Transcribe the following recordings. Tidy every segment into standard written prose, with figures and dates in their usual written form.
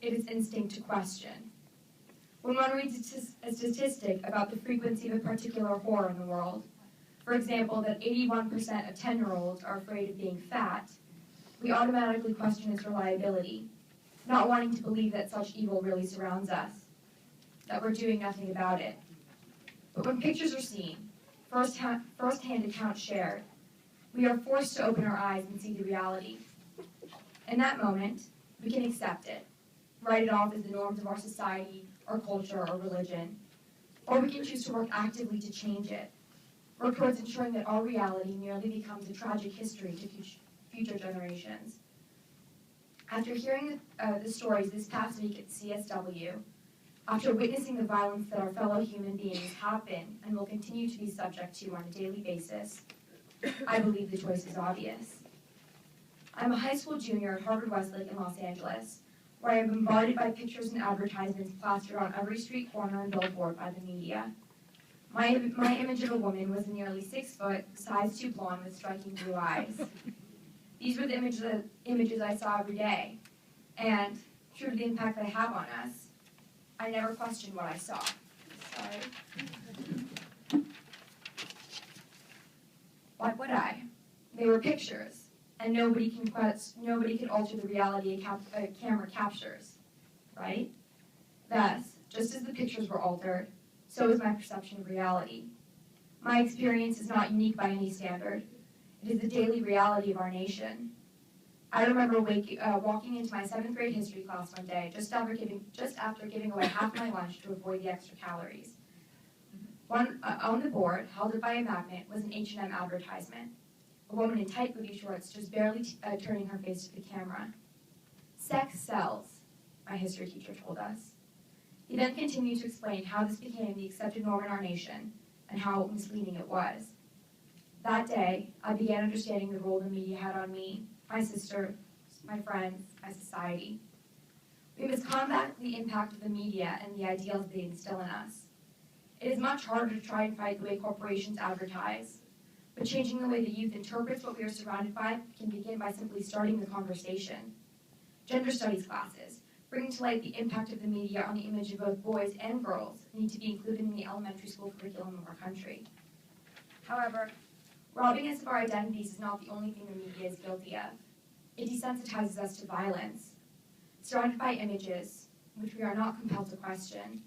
it is instinct to question. When one reads a statistic about the frequency of a particular horror in the world, for example, that 81% of 10-year-olds are afraid of being fat, we automatically question its reliability, not wanting to believe that such evil really surrounds us, that we're doing nothing about it. But when pictures are seen, first-hand accounts shared, we are forced to open our eyes and see the reality. In that moment, we can accept it, write it off as the norms of our society, our culture, or religion, or we can choose to work actively to change it, work towards ensuring that our reality merely becomes a tragic history to future generations. After hearing the stories this past week at CSW, after witnessing the violence that our fellow human beings have been and will continue to be subject to on a daily basis, I believe the choice is obvious. I'm a high school junior at Harvard-Westlake in Los Angeles, where I am bombarded by pictures and advertisements plastered on every street corner and billboard by the media. My image of a woman was a nearly 6 foot, size 2 blonde with striking blue eyes. These were the images I saw every day, and true to the impact they have on us, I never questioned what I saw. Sorry. Why would I? They were pictures, and nobody can alter the reality a camera captures, right? Thus, just as the pictures were altered, so is my perception of reality. My experience is not unique by any standard. It is the daily reality of our nation. I remember walking into my 7th grade history class one day, just after giving away half my lunch to avoid the extra calories. On the board, held up by a magnet, was an H&M advertisement. A woman in tight booty shorts, just barely turning her face to the camera. Sex sells, my history teacher told us. He then continued to explain how this became the accepted norm in our nation and how misleading it was. That day, I began understanding the role the media had on me, my sister, my friends, my society. We must combat the impact of the media and the ideals they instill in us. It is much harder to try and fight the way corporations advertise, but changing the way the youth interprets what we are surrounded by can begin by simply starting the conversation. Gender studies classes, bringing to light the impact of the media on the image of both boys and girls, need to be included in the elementary school curriculum of our country. However, robbing us of our identities is not the only thing the media is guilty of. It desensitizes us to violence. Surrounded by images, which we are not compelled to question,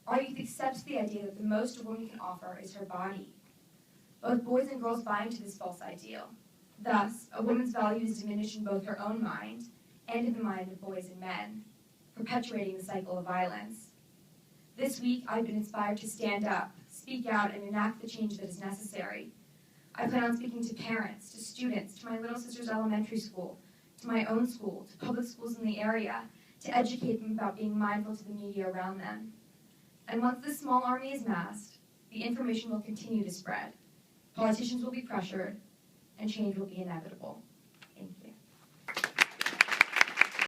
our youth accepts the idea that the most a woman can offer is her body. Both boys and girls buy into this false ideal. Thus, a woman's value is diminished in both her own mind and in the mind of boys and men, perpetuating the cycle of violence. This week, I've been inspired to stand up, speak out, and enact the change that is necessary. I plan on speaking to parents, to students, to my little sister's elementary school, to my own school, to public schools in the area, to educate them about being mindful to the media around them. And once this small army is massed, the information will continue to spread. Politicians will be pressured, and change will be inevitable.